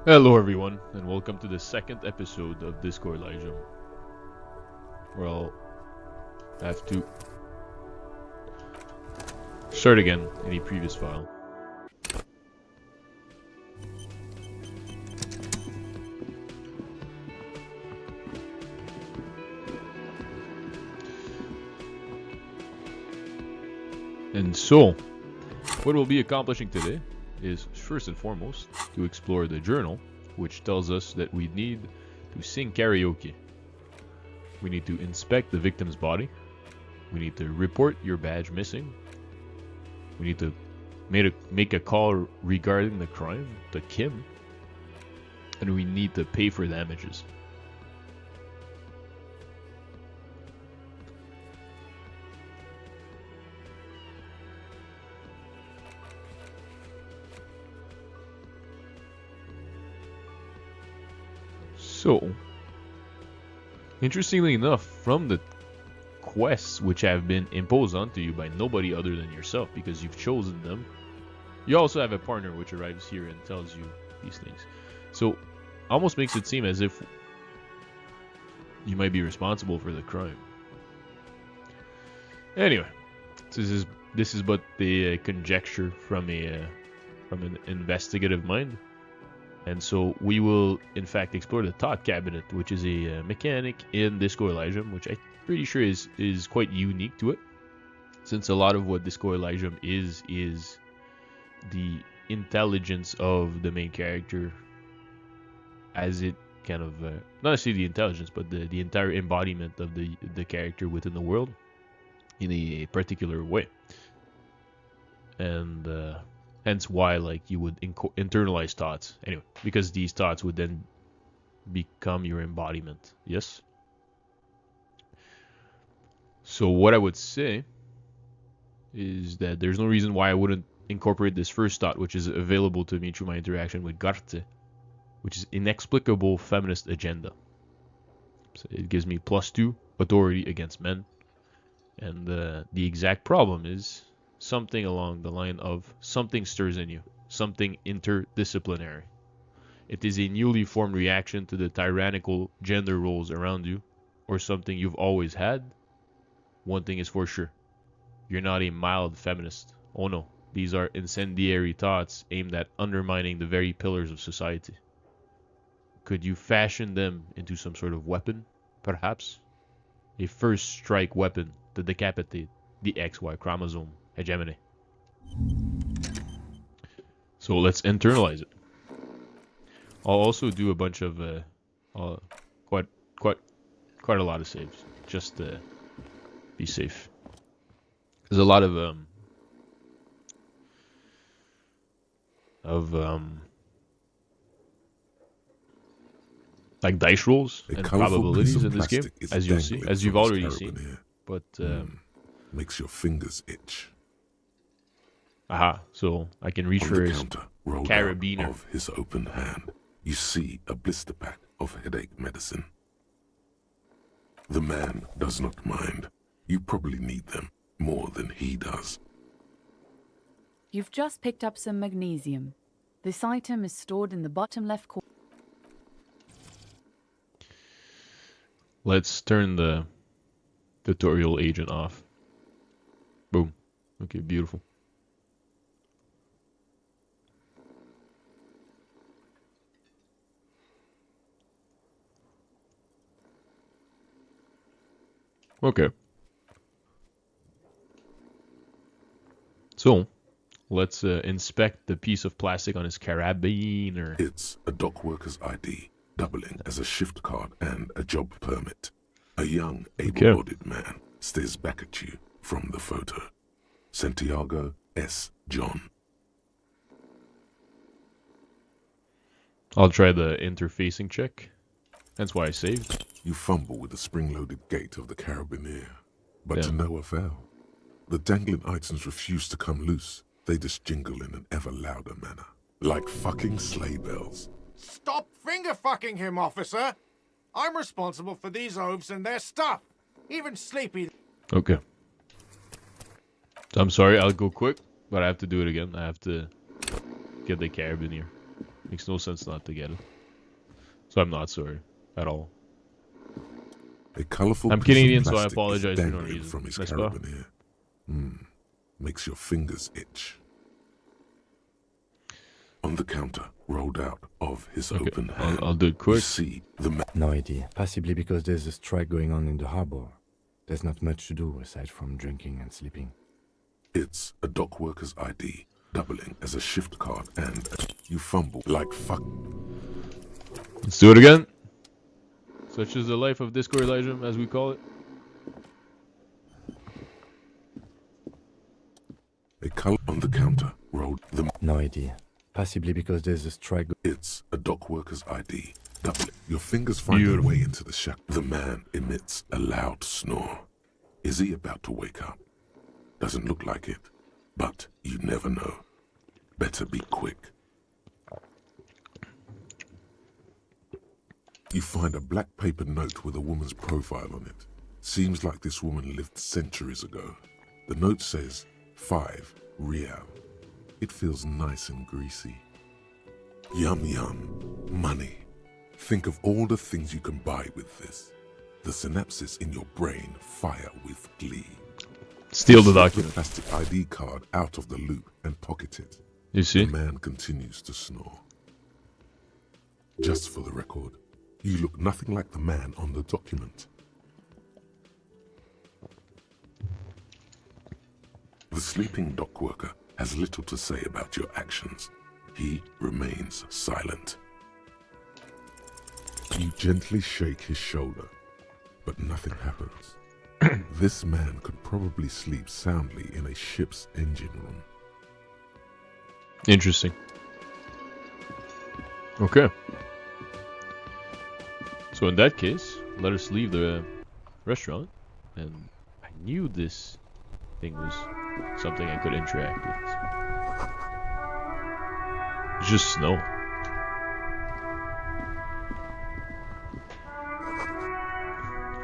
Hello everyone, and welcome to the second episode of Discord Elysium. Well, I have to start again in a previous file. And so, what we'll be accomplishing today is first and foremost to explore the journal, which tells us that we need to sing karaoke. We need to inspect the victim's body. We need to report your badge missing. We need to make a call regarding the crime to Kim. And we need to pay for damages. So, interestingly enough, from the quests which have been imposed onto you by nobody other than yourself because you've chosen them, you also have a partner which arrives here and tells you these things. So, almost makes it seem as if you might be responsible for the crime. Anyway, this is but the conjecture from an investigative mind. And so we will, in fact, explore the thought cabinet, which is a mechanic in Disco Elysium, which I'm pretty sure is quite unique to it, since a lot of what Disco Elysium is the intelligence of the main character, as it kind of not necessarily the intelligence, but the entire embodiment of the character within the world in a particular way, and hence why you would internalize thoughts anyway, because these thoughts would then become your embodiment. Yes. So what I would say is that there's no reason why I wouldn't incorporate this first thought, which is available to me through my interaction with Garte, which is inexplicable feminist agenda. So it gives me +2 authority against men, and the exact problem is something along the line of something stirs in you, something interdisciplinary. It is a newly formed reaction to the tyrannical gender roles around you, or something you've always had. One thing is for sure, you're not a mild feminist. Oh no, these are incendiary thoughts aimed at undermining the very pillars of society. Could you fashion them into some sort of weapon, perhaps? A first strike weapon to decapitate the XY chromosome hegemony. So let's internalize it. I'll also do a bunch of quite a lot of saves, just to be safe. There's a lot of like dice rolls and probabilities in this game, as you'll see, as you've already seen. But makes your fingers itch. Aha, so I can reach for his carabiner. Of his open hand, you see a blister pack of headache medicine. The man does not mind. You probably need them more than he does. You've just picked up some magnesium. This item is stored in the bottom left corner. Let's turn the tutorial agent off. Boom. Okay, beautiful. Okay. So, let's inspect the piece of plastic on his carabiner. It's a dock worker's ID, doubling as a shift card and a job permit. A young, able-bodied man stares back at you from the photo. Santiago S. John. I'll try the interfacing check. That's why I saved. You fumble with the spring-loaded gate of the carabiner, but to no avail. The dangling items refuse to come loose. They just jingle in an ever louder manner, like fucking sleigh bells. Stop finger-fucking him, officer! I'm responsible for these oafs and their stuff. Even Sleepy... Okay. I'm sorry, I'll go quick, but I have to do it again. I have to get the carabiner. Makes no sense not to get it. So I'm not sorry at all. A colourful I'm piece Canadian, of so I plastic is apologize for no dangling reason. from his N'est-ce pas? carabiner. Makes your fingers itch. On the counter, rolled out of his open hand, I'll do it you quick. see the man. No idea. Possibly because there's a strike going on in the harbor. There's not much to do aside from drinking and sleeping. It's a dock worker's ID, doubling as a shift card, and you fumble like fuck. Let's do it again. Such is the life of Disco Elysium, as we call it. A color on the counter, rolled the. No idea. Possibly because there's a strike. It's a dock worker's ID, doubling. Your fingers find their way into the shack. The man emits a loud snore. Is he about to wake up? Doesn't look like it, but you never know. Better be quick. You find a black paper note with a woman's profile on it. Seems like this woman lived centuries ago. The note says 5 real. It feels nice and greasy. Yum yum. Money. Think of all the things you can buy with this. The synapses in your brain fire with glee. Steal the Slip document. the plastic ID card out of the loop and pocket it. You see? The man continues to snore. Just for the record, you look nothing like the man on the document. The sleeping dock worker has little to say about your actions. He remains silent. You gently shake his shoulder, but nothing happens. This man could probably sleep soundly in a ship's engine room. Interesting. Okay. So in that case, let us leave the restaurant. And I knew this thing was something I could interact with. It's just snow.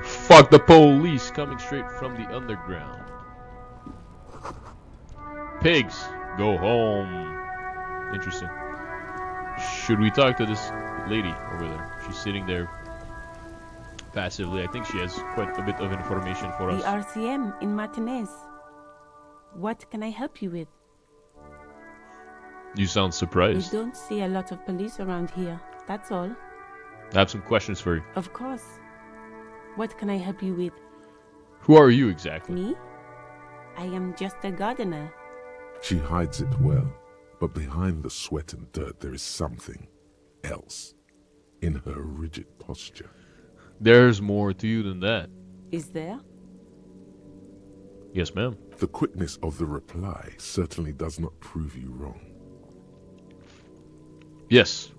Fuck the police coming straight from the underground. Pigs, go home. Interesting. Should we talk to this lady over there? She's sitting there passively. I think she has quite a bit of information for The us. RCM in Martinez. What can I help you with? You sound We surprised. don't see a lot of police around here. That's all. I have some questions for you. Of course. What can I help you with? Who are you exactly? Me? I am just a gardener. She hides it well, but behind the sweat and dirt there is something else in her rigid posture. There's more to you than that. Is there? Yes, ma'am. The quickness of the reply certainly does not prove you wrong. Yes.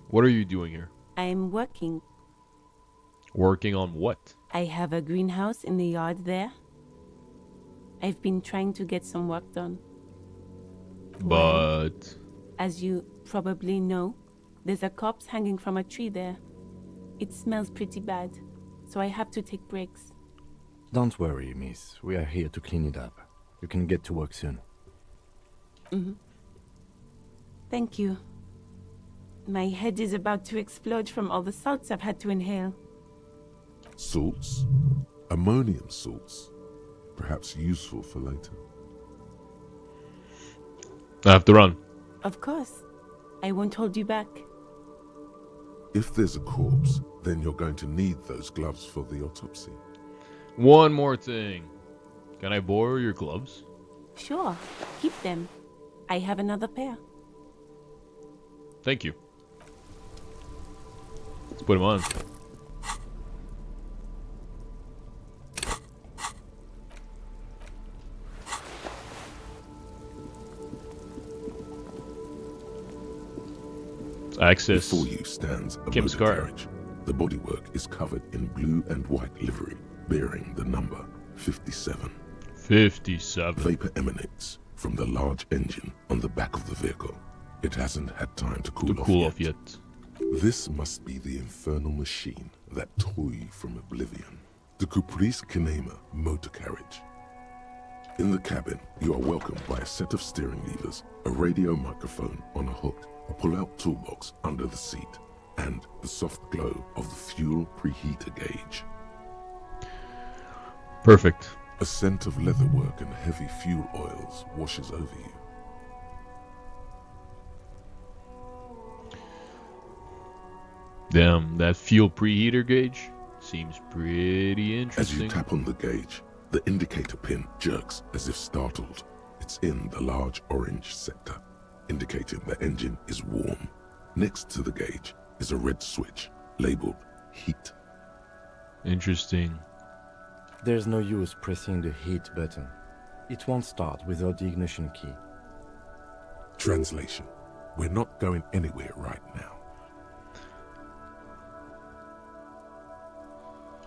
What are you doing here? I am working. Working on what? I have a greenhouse in the yard there. I've been trying to get some work done. But As you probably know, there's a corpse hanging from a tree there. It smells pretty bad, so I have to take breaks. Don't worry, miss. We are here to clean it up. You can get to work soon. Thank you. My head is about to explode from all the salts I've had to inhale. Salts? Ammonium salts. Perhaps useful for later. I have to run. Of course. I won't hold you back. If there's a corpse, then you're going to need those gloves for the autopsy. One more thing. Can I borrow your gloves? Sure. Keep them. I have another pair. Thank you. Let's put them on. Let's access. Before you stands a Kim's motor car. carriage. The bodywork is covered in blue and white livery, bearing the number 57. 57. Vapor emanates from the large engine on the back of the vehicle. It hasn't had time to To cool, cool off off yet. yet. This must be the infernal machine that tore you from oblivion. The Caprice Kinema motor carriage. In the cabin, you are welcomed by a set of steering levers, a radio microphone on a hook, a pull-out toolbox under the seat, and the soft glow of the fuel preheater gauge. Perfect. A scent of leatherwork and heavy fuel oils washes over you. Damn, that fuel preheater gauge seems pretty As interesting. you tap on the gauge, the indicator pin jerks as if startled. It's in the large orange sector, indicating the engine is warm. Next to the gauge is a red switch labeled heat. Interesting. There's no use pressing the heat button. It won't start without the ignition key. Translation: we're not going anywhere right now.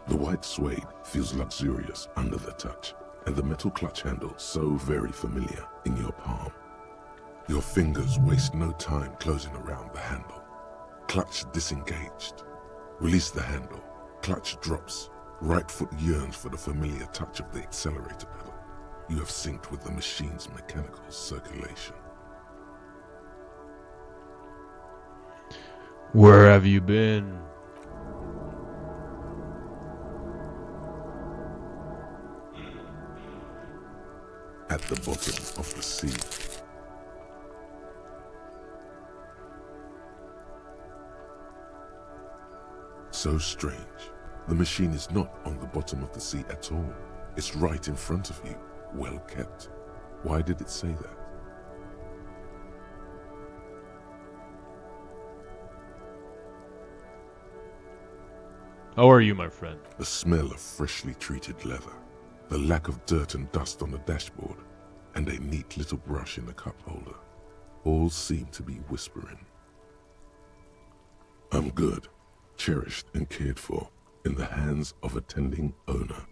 The white suede feels luxurious under the touch, and the metal clutch handle so very familiar in your palm. Your fingers waste no time closing around the handle. Clutch disengaged. Release the handle. Clutch drops. Right foot yearns for the familiar touch of the accelerator pedal. You have synced with the machine's mechanical circulation. Where have you been? At the bottom of the sea. So strange. The machine is not on the bottom of the sea at all. It's right in front of you, well kept. Why did it say that? How are you, my friend? The smell of freshly treated leather, the lack of dirt and dust on the dashboard, and a neat little brush in the cup holder, all seem to be whispering. I'm good, cherished and cared for, in the hands of a tending owner.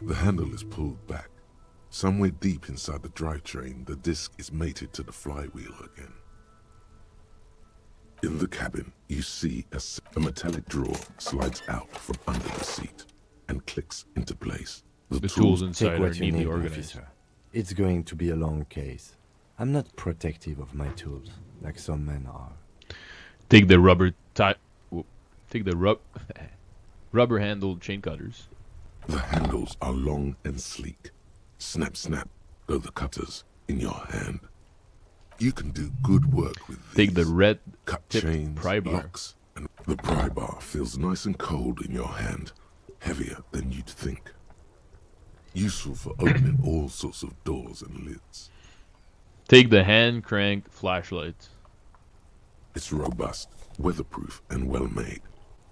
The handle is pulled back. Somewhere deep inside the drivetrain, the disc is mated to the flywheel again. In the cabin, you see a metallic drawer slides out from under the seat and clicks into place. The tools inside Take are what you neatly need, organized. officer. It's going to be a long case. I'm not protective of my tools, like some men are. Take the rubber-handled chain cutters. The handles are long and sleek. Snap, snap, go the cutters in your hand. You can do good work with these. Take the red cut tipped chains, pry bar. locks, and the pry bar feels nice and cold in your hand, heavier than you'd think. Useful for opening all sorts of doors and lids. Take the hand crank flashlight. It's robust, weatherproof, and well made.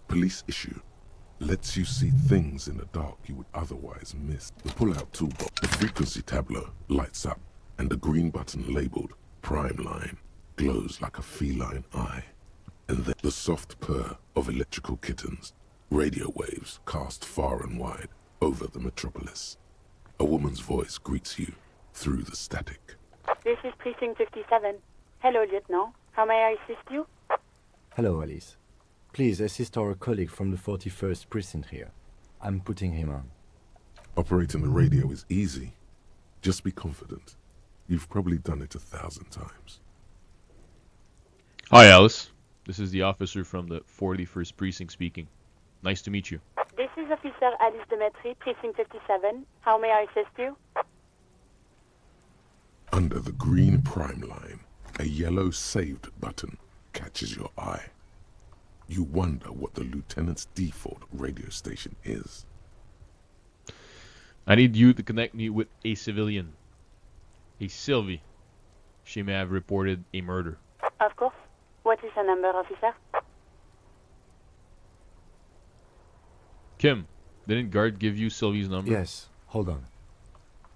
Police issue. Lets you see things in the dark you would otherwise miss. The pull-out toolbox, the frequency tableau lights up, and the green button labeled Prime Line glows like a feline eye. And then the soft purr of electrical kittens, radio waves cast far and wide over the metropolis. A woman's voice greets you through the static. This is Precinct 57. Hello, Lieutenant. How may I assist you? Hello, Alice. Please assist our colleague from the 41st precinct here. I'm putting him on. Operating the radio is easy. Just be confident. You've probably done it 1,000 times. Hi, Alice. This is the officer from the 41st Precinct speaking. Nice to meet you. This is Officer Alice Demetri, Precinct 57. How may I assist you? Under the green prime line, a yellow saved button catches your eye. You wonder what the lieutenant's default radio station is. I need you to connect me with a civilian. A Sylvie. She may have reported a murder. Of course. What is her number, officer? Kim, didn't guard give you Sylvie's number? Yes, hold on.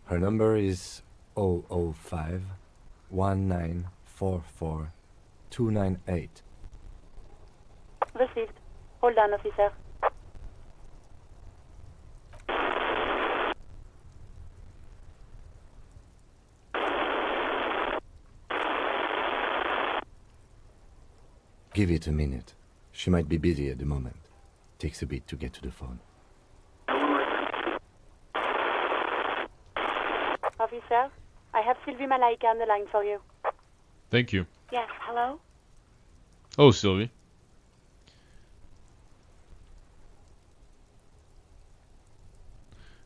Her number is 005 1944 298. Received. Hold on, officer. Give it a minute. She might be busy at the moment. Takes a bit to get to the phone. Officer, I have Sylvie Malaika on the line for you. Thank you. Yes, hello? Oh, Sylvie.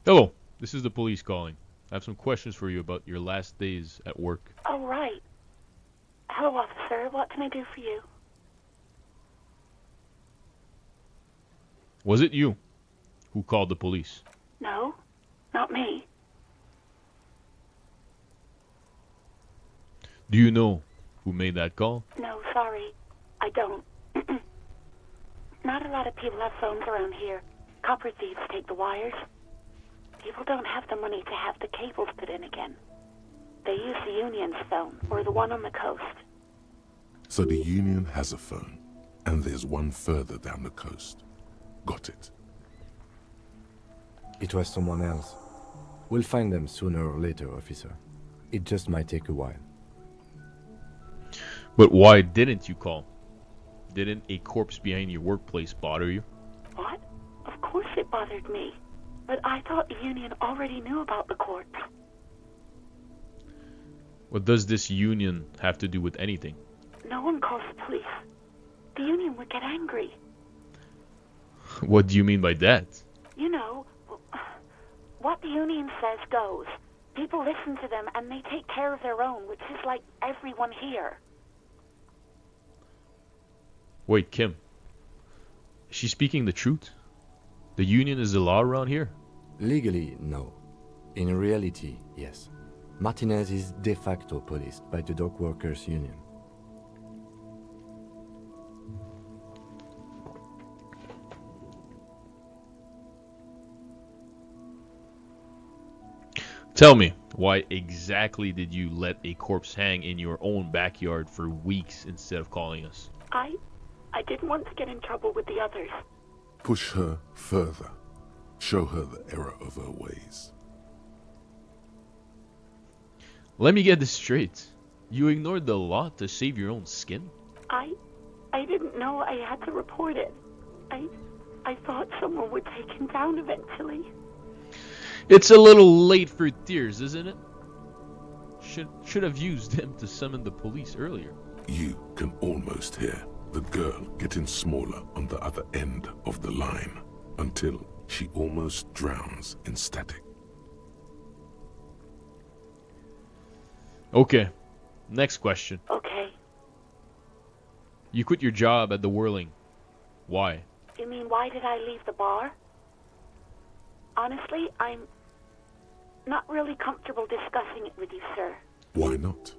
Hello. This is the police calling. I have some questions for you about your last days at work. Oh, right. Hello, officer. What can I do for you? Was it you who called the police? No, not me. Do you know who made that call? No, sorry. I don't. Not a lot of people have phones around here. Copper thieves take the wires. People don't have the money to have the cables put in again. They use the Union's phone, or the one on the coast. So the Union has a phone, and there's one further down the coast. Got it. It was someone else. We'll find them sooner or later, officer. It just might take a while. But why didn't you call? Didn't a corpse behind your workplace bother you? What? Of course it bothered me. But I thought the Union already knew about the corpse. What does this union have to do with anything? No one calls the police. The Union would get angry. What do you mean by that? You know, what the Union says goes. People listen to them and they take care of their own, which is like everyone here. Wait, Kim. Is she speaking the truth? The union is the law around here? Legally, no. In reality, yes. Martinez is de facto policed by the Dock Workers Union. Tell me, why exactly did you let a corpse hang in your own backyard for weeks instead of calling us? I didn't want to get in trouble with the others. Push her further. Show her the error of her ways. Let me get this straight. You ignored the law to save your own skin? I didn't know I had to report it. I thought someone would take him down eventually. It's a little late for tears, isn't it? Should have used them to summon the police earlier. You can almost hear the girl getting smaller on the other end of the line until she almost drowns in static. Okay, next question. Okay. You quit your job at the Whirling. Why? You mean why did I leave the bar? Honestly, I'm not really comfortable discussing it with you, sir. Why not?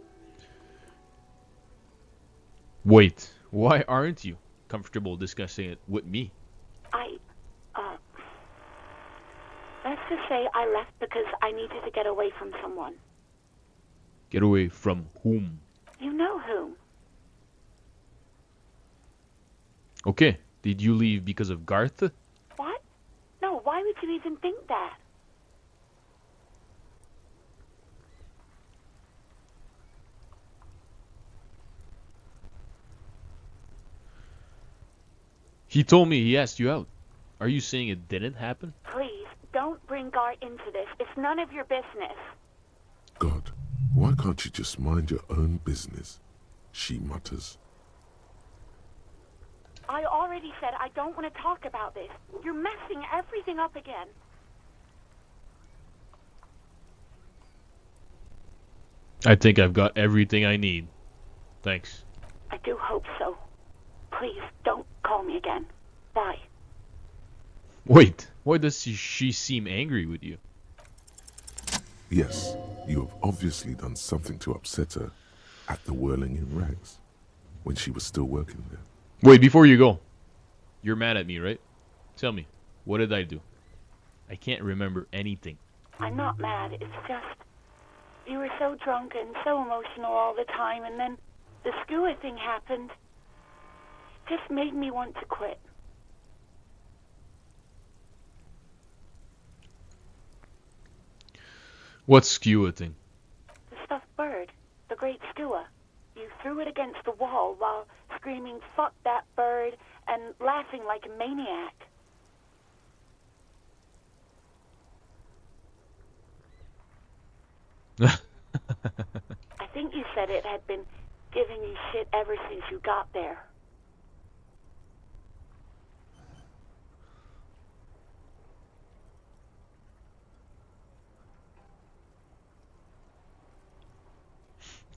Wait, why aren't you comfortable discussing it with me? Let's just say I left because I needed to get away from someone. Get away from whom? You know whom. Okay, did you leave because of Garth? What? No, why would you even think that? He told me he asked you out. Are you saying it didn't happen? Please, don't bring Gar into this. It's none of your business. God, why can't you just mind your own business? She mutters. I already said I don't want to talk about this. You're messing everything up again. I think I've got everything I need. Thanks. I do hope so. Please, don't call me again. Bye. Wait, why does she seem angry with you? Yes, you have obviously done something to upset her at the Whirling in Rags when she was still working there. Wait, before you go. You're mad at me, right? Tell me, what did I do? I can't remember anything. I'm not mad. It's just you were so drunk and so emotional all the time, and then the skua thing happened. It just made me want to quit. What skua thing? The stuffed bird, the great skua. You threw it against the wall while screaming, "Fuck that bird," and laughing like a maniac. I think you said it had been giving you shit ever since you got there.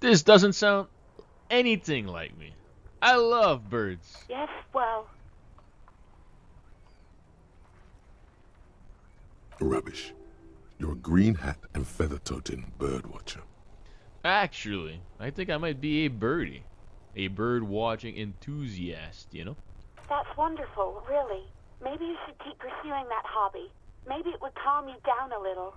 This doesn't sound anything like me. I love birds. Yes, well, Rubbish. You're a green hat and feather-toting bird watcher. Actually, I think I might be a birdie. A bird watching enthusiast, you know? that's wonderful, really. Maybe you should keep pursuing that hobby. Maybe it would calm you down a little.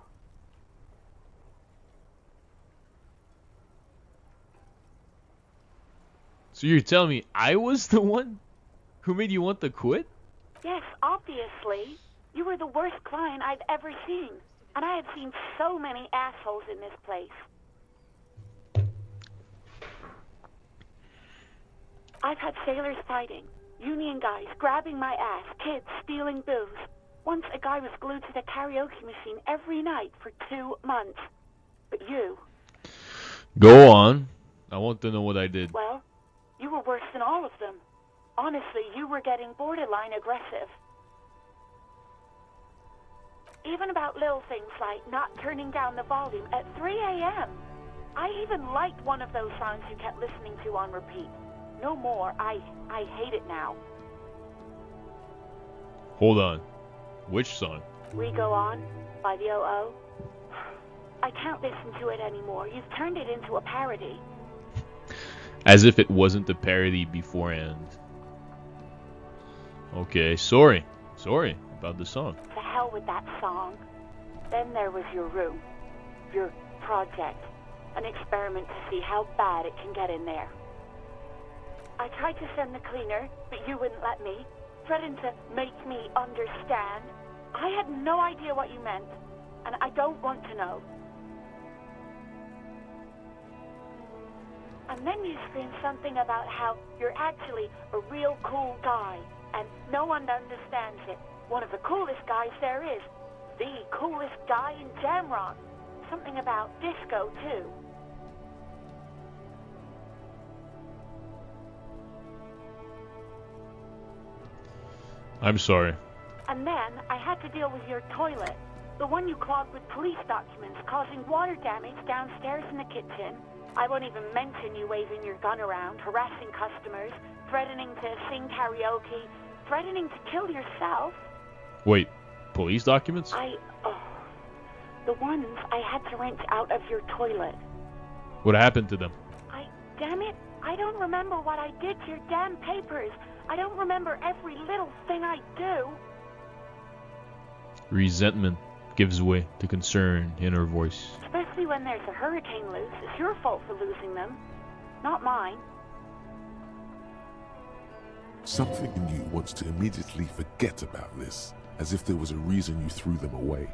So you're telling me I was the one who made you want to quit? Yes, obviously. You were the worst client I've ever seen. And I have seen so many assholes in this place. I've had sailors fighting, union guys grabbing my ass, kids stealing booze. Once a guy was glued to the karaoke machine every night for 2 months. But you... Go on. I want to know what I did. Well, you were worse than all of them. Honestly, you were getting borderline aggressive. Even about little things like not turning down the volume at 3 a.m. I even liked one of those songs you kept listening to on repeat. No more. I hate it now. Hold on. Which song? We Go On by the O.O. I can't listen to it anymore. You've turned it into a parody. As if it wasn't a parody beforehand. Okay, sorry. Sorry about the song. To hell with that song. Then there was your room. Your project. An experiment to see how bad it can get in there. I tried to send the cleaner, but you wouldn't let me. Threatened to make me understand. I had no idea what you meant, and I don't want to know. And then you screamed something about how you're actually a real cool guy, and no one understands it. One of the coolest guys there is. The coolest guy in Jamrock. Something about disco, too. I'm sorry. And then I had to deal with your toilet. The one you clogged with police documents, causing water damage downstairs in the kitchen. I won't even mention you waving your gun around, harassing customers, threatening to sing karaoke, threatening to kill yourself. Wait, police documents? The ones I had to wrench out of your toilet. What happened to them? Damn it, I don't remember what I did to your damn papers. I don't remember every little thing I do. Resentment gives way to concern in her voice. Especially when there's a hurricane loose. It's your fault for losing them, not mine. Something in you wants to immediately forget about this, as if there was a reason you threw them away.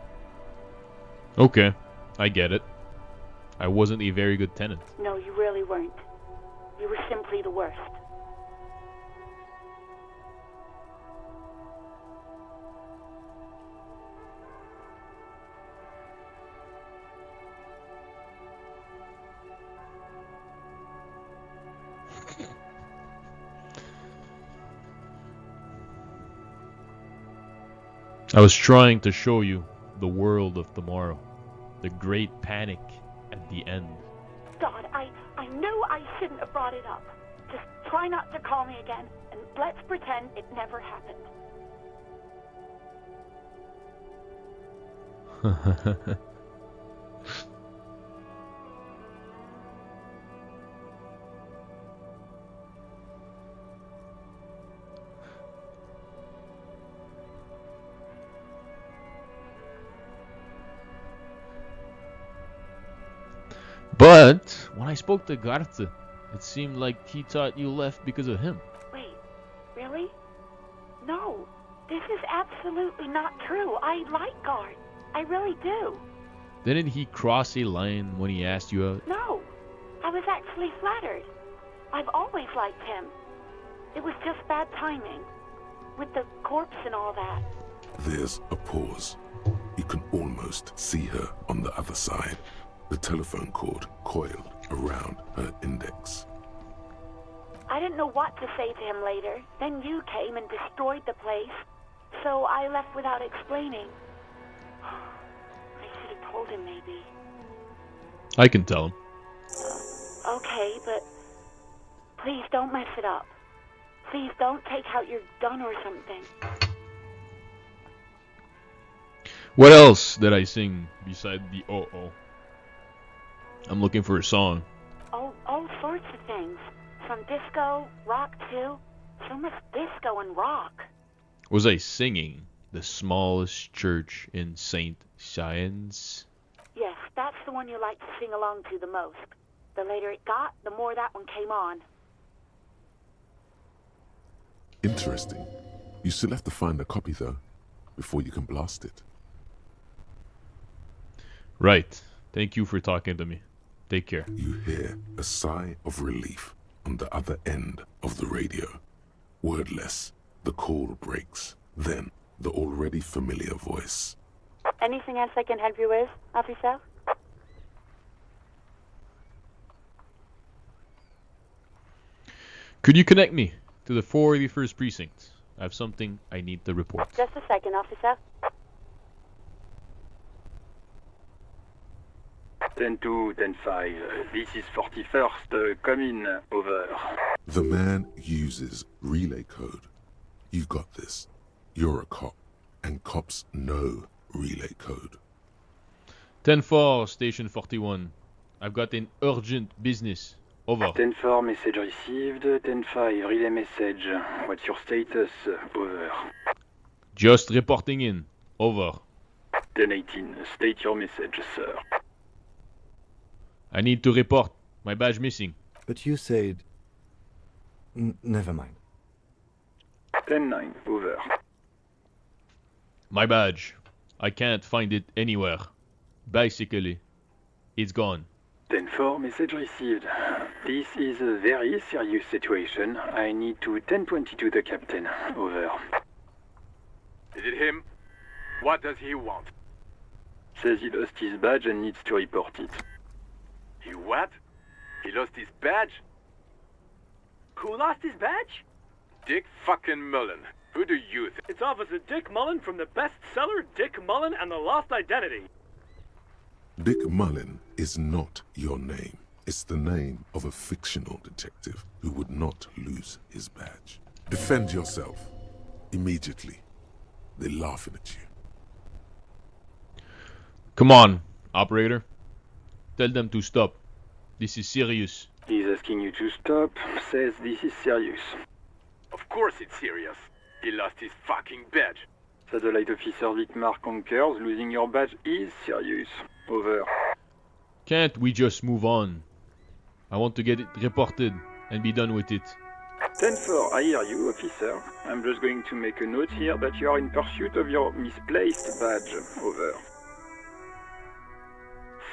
Okay, I get it. I wasn't a very good tenant. No, you really weren't. You were simply the worst. I was trying to show you the world of tomorrow. The great panic at the end. God, I knew I shouldn't have brought it up. Just try not to call me again, and let's pretend it never happened. But when I spoke to Garte, it seemed like he thought you left because of him. Wait, really? No, this is absolutely not true. I like Gart. I really do. Didn't he cross a line when he asked you out? No, I was actually flattered. I've always liked him. It was just bad timing. With the corpse and all that. There's a pause. You can almost see her on the other side. The telephone cord coiled around her index. I didn't know what to say to him later. Then you came and destroyed the place. So I left without explaining. I should have told him, maybe. I can tell him. Okay, but please don't mess it up. Please don't take out your gun or something. What else did I sing beside the oh? I'm looking for a song. All sorts of things. Some disco, rock too. So much disco and rock. Was I singing the smallest church in St. Science? Yes, that's the one you like to sing along to the most. The later it got, the more that one came on. Interesting. You still have to find a copy, though, before you can blast it. Right. Thank you for talking to me. Take care. You hear a sigh of relief on the other end of the radio. Wordless, the call breaks. Then, the already familiar voice. Anything else I can help you with, officer? Could you connect me to the 41st precinct? I have something I need to report. Just a second, officer. 10-2, 10-5. This is 41st. Come in. Over. The man uses relay code. You've got this. You're a cop, and cops know relay code. 10-4, station 41. I've got an urgent business. Over. 10-4, message received. 10-5, relay message. What's your status? Over. Just reporting in. Over. 10-18, state your message, sir. I need to report. My badge missing. But you said... never mind. 10-9, over. My badge. I can't find it anywhere. Basically, it's gone. 10-4, message received. This is a very serious situation. I need to 10-22 the captain. Over. Is it him? What does he want? Says he lost his badge and needs to report it. He what? He lost his badge? Who lost his badge? Dick fucking Mullen. Who do you think? It's Officer Dick Mullen from the bestseller Dick Mullen and the Lost Identity. Dick Mullen is not your name. It's the name of a fictional detective who would not lose his badge. Defend yourself. Immediately. They're laughing at you. Come on, operator. Tell them to stop. This is serious. He's asking you to stop. Says this is serious. Of course it's serious. He lost his fucking badge. Satellite Officer Vicmar concurs. Losing your badge is serious. Over. Can't we just move on? I want to get it reported and be done with it. 10-4, I hear you, officer. I'm just going to make a note here that you are in pursuit of your misplaced badge. Over.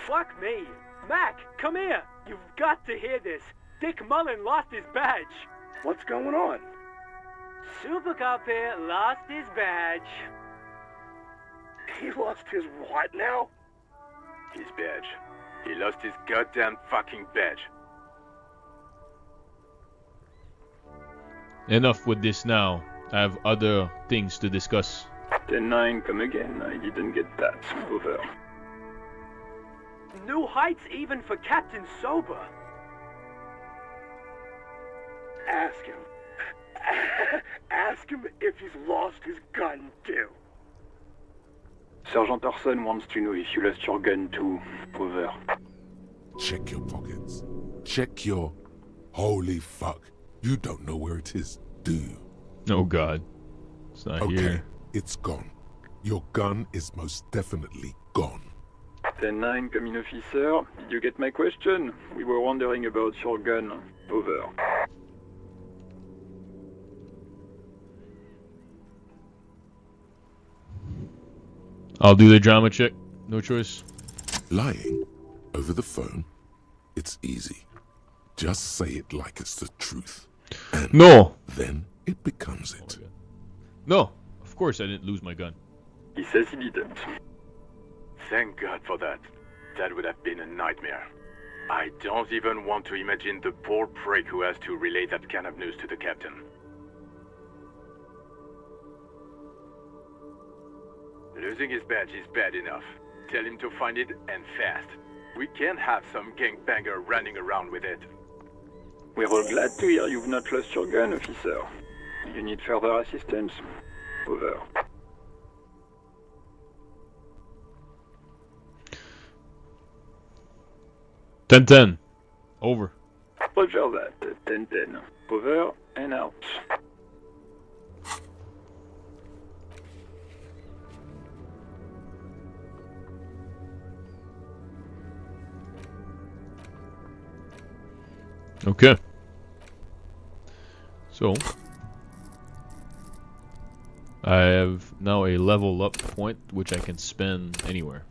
Fuck me. Mac, come here. You've got to hear this. Dick Mullen lost his badge. What's going on? Super Cop here lost his badge. He lost his what now? His badge. He lost his goddamn fucking badge. Enough with this now. I have other things to discuss. 10-9, come again. I didn't get that. Over. New heights even for Captain Sober. Ask him. Ask him if he's lost his gun too. Sergeant Orson wants to know if you lost your gun too. Over. Check your pockets. Check your... Holy fuck. You don't know where it is, do you? Oh god. It's not Okay, here. it's gone. Your gun is most definitely gone. 10-9, come in, officer. Did you get my question? We were wondering about your gun. Over. I'll do the drama check. No choice. Lying over the phone, it's easy. Just say it like it's the truth. And No! then it becomes it. No! Of course I didn't lose my gun. He says he didn't. Thank God for that. That would have been a nightmare. I don't even want to imagine the poor prick who has to relay that kind of news to the captain. Losing his badge is bad enough. Tell him to find it, and fast. We can't have some gangbanger running around with it. We're all glad to hear you've not lost your gun, officer. You need further assistance? Over. Ten. Over. Roger that. 10-10. Over and out. Okay. So I have now a level up point which I can spend anywhere.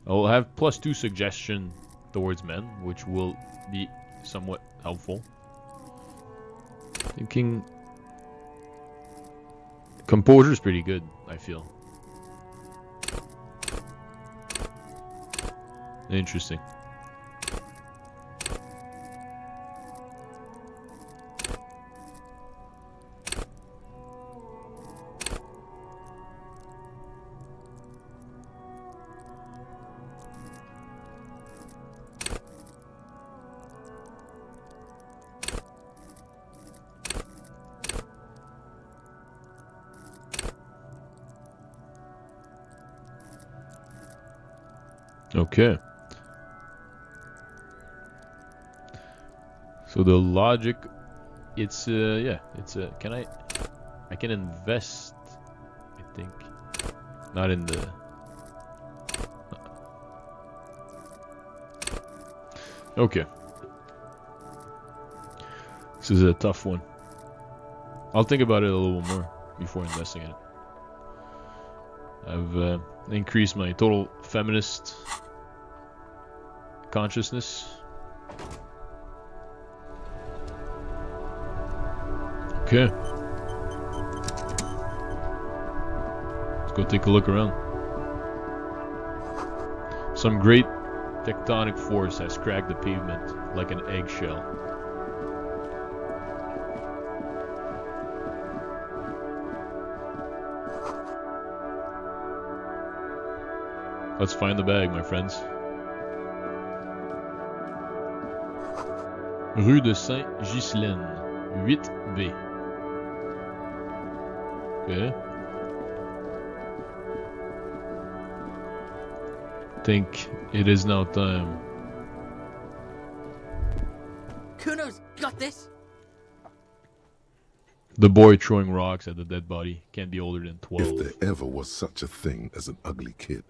I will have +2 suggestion towards men, which will be somewhat helpful. Thinking composure is pretty good, I feel. Interesting. Okay. So the logic, it's yeah, it's can I can invest, I think, not in the okay. This is a tough one. I'll think about it a little more before investing in it. I've increased my total feminist consciousness. Okay. Let's go take a look around. Some great tectonic force has cracked the pavement like an eggshell. Let's find the bag, my friends. Rue de Saint-Ghislaine, 8B. Okay. Think it is now time. Kuno's got this. The boy throwing rocks at the dead body can't be older than 12. If there ever was such a thing as an ugly kid,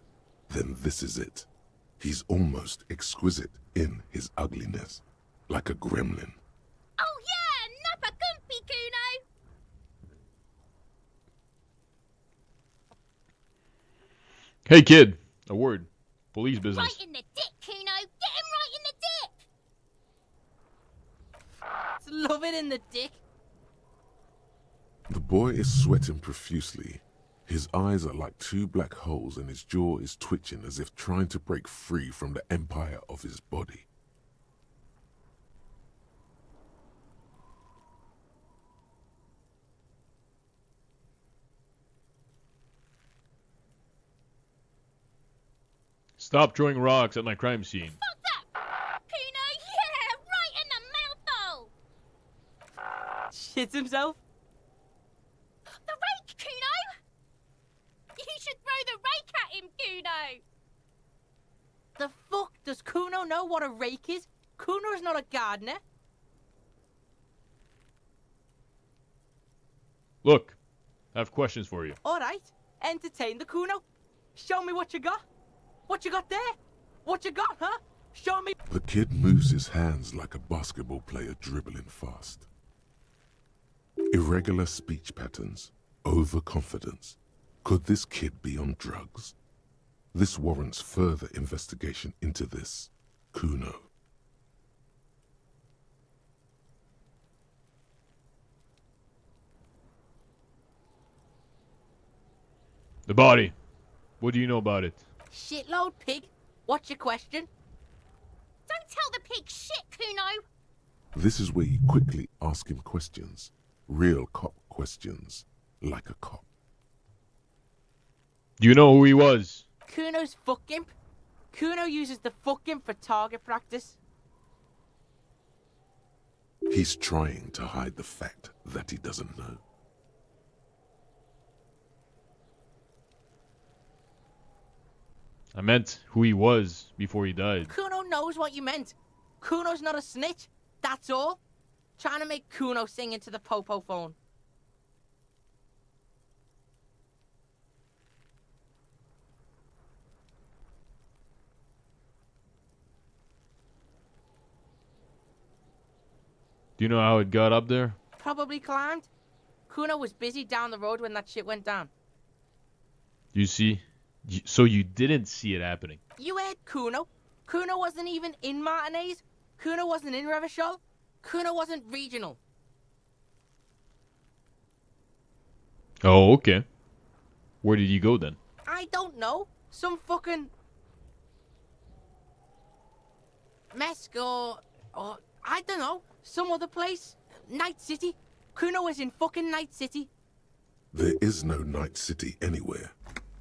then this is it. He's almost exquisite in his ugliness, like a gremlin. Oh yeah, Nappa Gumpy, Kuno! Hey kid, a word. Police business. Right in the dick, Kuno! Get him right in the dick! Love it in the dick. The boy is sweating profusely. His eyes are like two black holes and his jaw is twitching as if trying to break free from the empire of his body. Stop throwing rocks at my crime scene. Fuck that! Kuno, yeah! Right in the mouthhole! Shits himself? The rake, Kuno! You should throw the rake at him, Kuno! The fuck? Does Kuno know what a rake is? Kuno's not a gardener. Look, I have questions for you. Alright, entertain the Kuno. Show me what you got. What you got there? What you got, huh? Show me. The kid moves his hands like a basketball player dribbling fast. Irregular speech patterns, overconfidence. Could this kid be on drugs? This warrants further investigation into this Kuno. The body. What do you know about it? Shitload, pig. What's your question? So pig shit, Kuno. This is where you quickly ask him questions. Real cop questions. Like a cop. Do you know who he was? Kuno's fuck imp. Kuno uses the fuck imp for target practice. He's trying to hide the fact that he doesn't know. I meant who he was before he died. Kuno knows what you meant. Kuno's not a snitch. That's all. Trying to make Kuno sing into the popo phone. Do you know how it got up there? Probably climbed. Kuno was busy down the road when that shit went down. You see? So you didn't see it happening. You heard Kuno. Kuno wasn't even in Martinez. Kuno wasn't in Revachol. Kuno wasn't regional. Oh, okay. Where did you go then? I don't know. Some fucking... Mesk or I don't know. Some other place. Night City. Kuno was in fucking Night City. There is no Night City anywhere.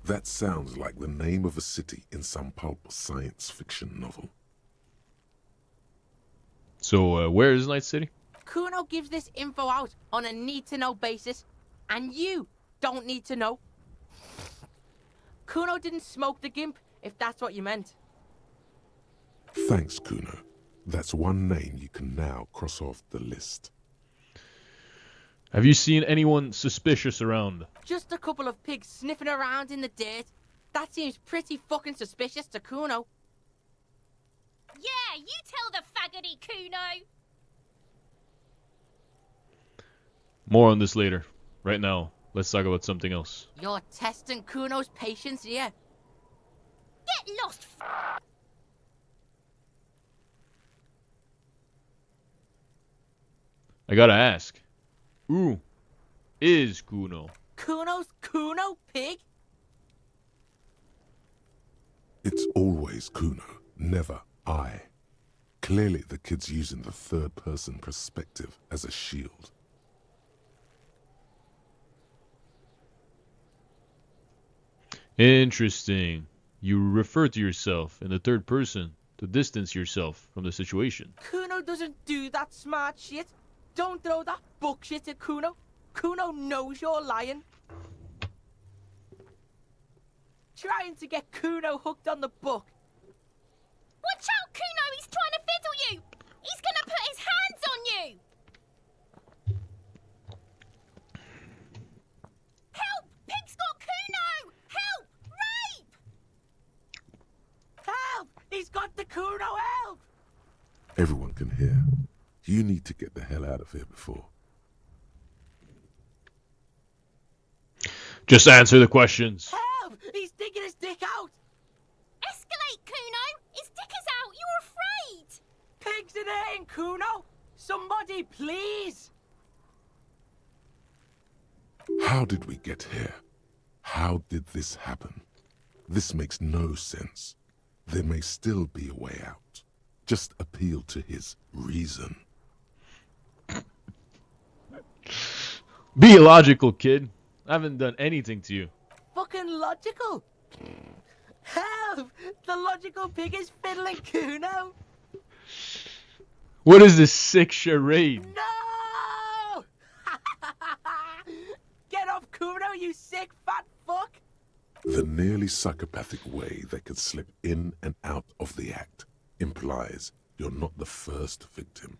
That sounds like the name of a city in some pulp science fiction novel. So, where is Night City? Kuno gives this info out on a need-to-know basis, and you don't need to know. Kuno didn't smoke the gimp, if that's what you meant. Thanks, Kuno. That's one name you can now cross off the list. Have you seen anyone suspicious around? Just a couple of pigs sniffing around in the dirt. That seems pretty fucking suspicious to Kuno. Yeah, you tell the faggoty, Kuno. More on this later. Right now, let's talk about something else. You're testing Kuno's patience here. Get lost, I gotta ask. Who is Kuno? Kuno's Kuno, pig? It's always Kuno, never I. Clearly the kid's using the third-person perspective as a shield. Interesting. You refer to yourself in the third person to distance yourself from the situation. Kuno doesn't do that smart shit. Don't throw that book shit at Kuno. Kuno knows you're lying. Trying to get Kuno hooked on the book. watch out, Kuno! He's trying to fiddle you! He's gonna put his hands on you! Help! Pig's got Kuno! Help! Rape! Help! He's got the Kuno, help! Everyone can hear. You need to get the hell out of here before. Just answer the questions. Help! He's digging his dick out! Escalate, Kuno! His dick is out! You're afraid! Pigs in here, Kuno! Somebody, please! How did we get here? How did this happen? This makes no sense. There may still be a way out. Just appeal to his reason. Be logical, kid. I haven't done anything to you. Fucking logical! Help! The logical pig is fiddling Kuno! What is this sick charade? No! Get off Kuno, you sick fat fuck! The nearly psychopathic way they could slip in and out of the act implies you're not the first victim.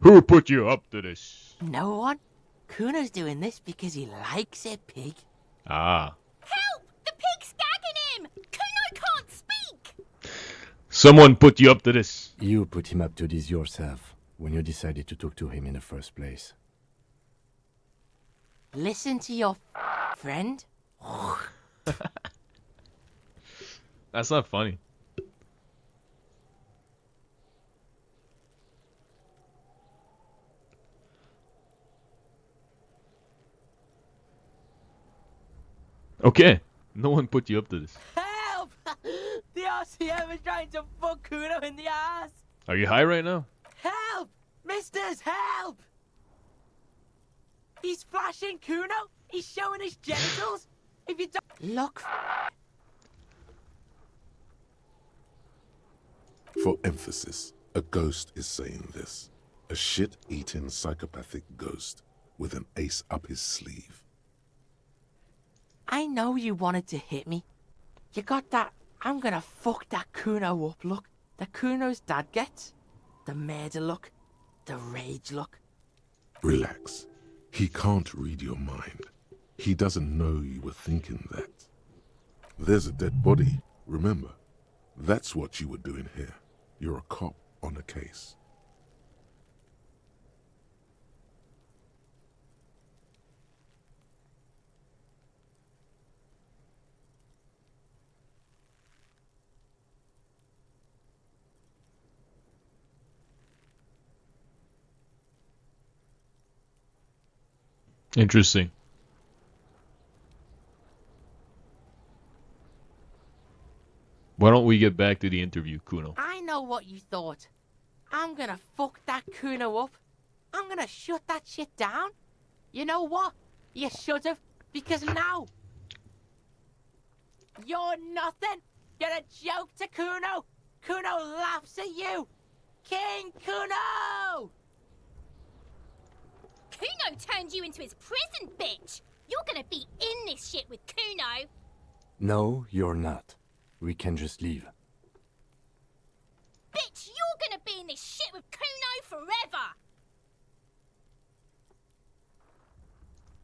Who put you up to this? No one. Kuno's doing this because he likes it, pig. Ah. Help! The pig's gagging him! Kuno can't speak! Someone put you up to this. You put him up to this yourself when you decided to talk to him in the first place. Listen to your friend. That's not funny. Okay, no one put you up to this. Help! The RCM is trying to fuck Kuno in the ass. Are you high right now? Help! Misters, help! He's flashing Kuno. He's showing his genitals. If you don't look. For emphasis, a ghost is saying this. A shit-eating psychopathic ghost with an ace up his sleeve. I know you wanted to hit me. You got that I'm gonna fuck that Kuno up look that Kuno's dad gets. The murder look. The rage look. Relax. He can't read your mind. He doesn't know you were thinking that. There's a dead body, remember? That's what you were doing here. You're a cop on a case. Interesting. Why don't we get back to the interview, Kuno? I know what you thought. I'm gonna fuck that Kuno up. I'm gonna shut that shit down. You know what? You should have, because now you're nothing. You're a joke to Kuno. Kuno laughs at you. King Kuno! Kuno turned you into his prison, bitch! You're gonna be in this shit with Kuno! No, you're not. We can just leave. Bitch, you're gonna be in this shit with Kuno forever!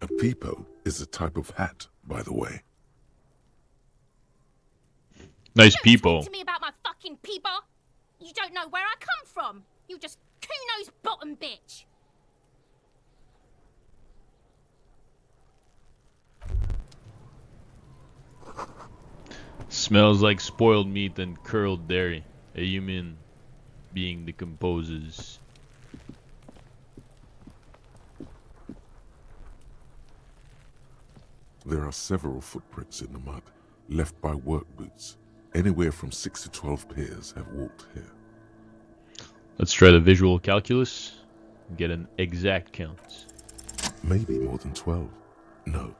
A peepo is a type of hat, by the way. Nice Don't people. talk to me about my fucking peeper! You don't know where I come from! You're just Kuno's bottom bitch! Smells like spoiled meat and curled dairy. A human being decomposes. There are several footprints in the mud, left by work boots. Anywhere from 6 to 12 pairs have walked here. Let's try the visual calculus and get an exact count. Maybe more than 12. No.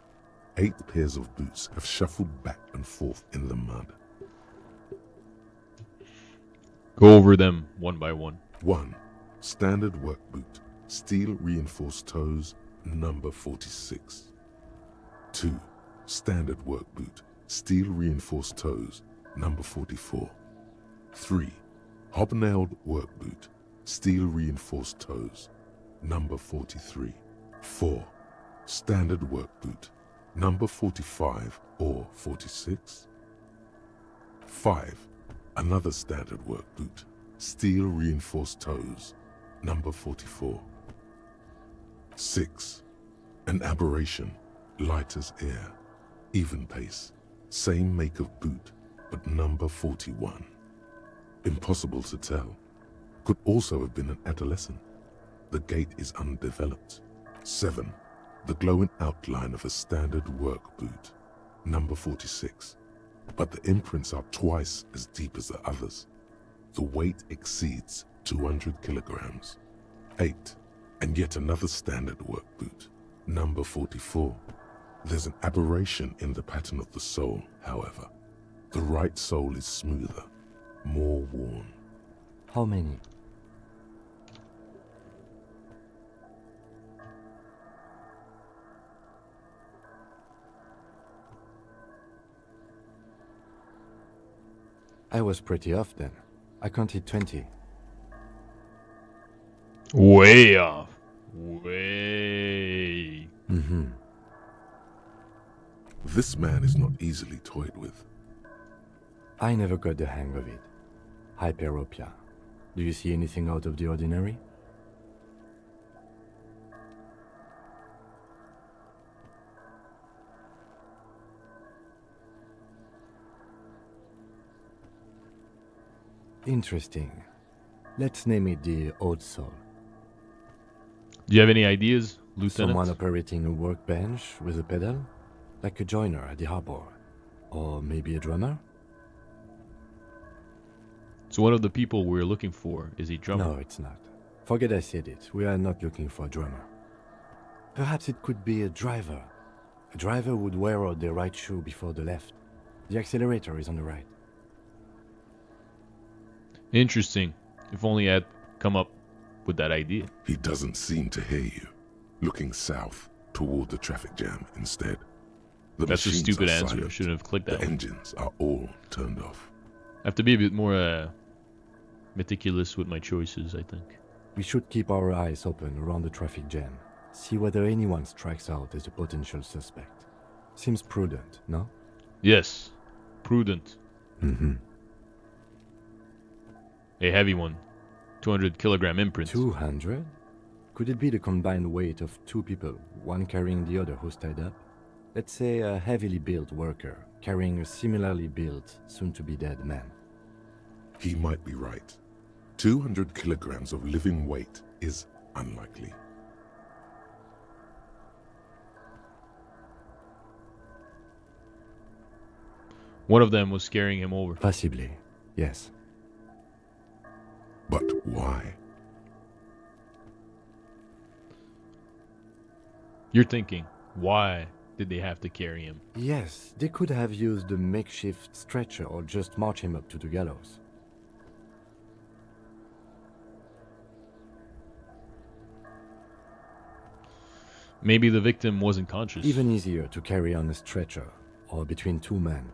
8 pairs of boots have shuffled back and forth in the mud. Go over them one by one. 1. Standard work boot, steel reinforced toes, number 46. 2. Standard work boot, steel reinforced toes, number 44. 3. Hobnailed work boot, steel reinforced toes, number 43. 4. Standard work boot, number 45 or 46. 5. Another standard work boot, steel reinforced toes, number 44. 6. An aberration, light as air, even pace, same make of boot, but number 41. Impossible to tell. Could also have been an adolescent. The gait is undeveloped. 7. The glowing outline of a standard work boot, number 46. But the imprints are twice as deep as the others. The weight exceeds 200 kilograms. 8. And yet another standard work boot, number 44. There's an aberration in the pattern of the sole, however. The right sole is smoother, more worn. How many? I was pretty off then. I counted 20. Way off. Way. Mm-hmm. This man is not easily toyed with. I never got the hang of it. Hyperopia. Do you see anything out of the ordinary? Interesting. Let's name it the Old Soul. Do you have any ideas, Lieutenant? Someone operating a workbench with a pedal? Like a joiner at the harbor. Or maybe a drummer? So one of the people we're looking for is a drummer. No, it's not. Forget I said it. We are not looking for a drummer. Perhaps it could be a driver. A driver would wear out the right shoe before the left. The accelerator is on the right. Interesting. If only I'd come up with that idea. He doesn't seem to hear you. Looking south toward the traffic jam instead. The That's a machines stupid are answer. I silent. shouldn't have clicked that The one. engines are all turned off. I have to be a bit more meticulous with my choices, I think. We should keep our eyes open around the traffic jam. See whether anyone strikes out as a potential suspect. Seems prudent, no? Yes. Prudent. Mm-hmm. A heavy one. 200 kilogram imprint. 200? Could it be the combined weight of two people, one carrying the other who's tied up? Let's say a heavily built worker carrying a similarly built, soon-to-be-dead man. He might be right. 200 kilograms of living weight is unlikely. One of them was scaring him over. Possibly, yes. But why? You're thinking, why did they have to carry him? Yes, they could have used a makeshift stretcher or just march him up to the gallows. Maybe the victim wasn't conscious. Even easier to carry on a stretcher, or between two men.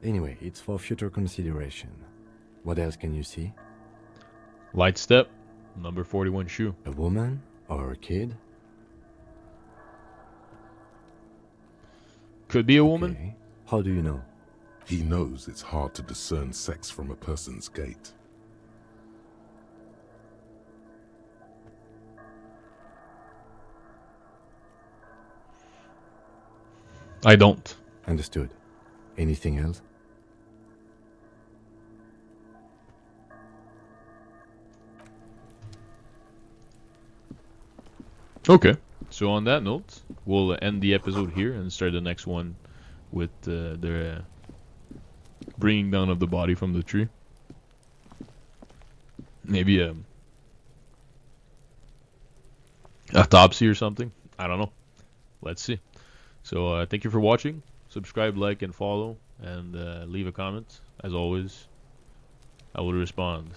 Anyway, it's for future consideration. What else can you see? Light step, number 41 shoe. A woman? Or a kid? Could be a woman. Okay. How do you know? He knows it's hard to discern sex from a person's gait. I don't. Understood. Anything else? Okay. So on that note, we'll end the episode here and start the next one with the bringing down of the body from the tree. Maybe a autopsy or something. I don't know. Let's see. So thank you for watching. Subscribe, like, and follow, and leave a comment. As always, I will respond.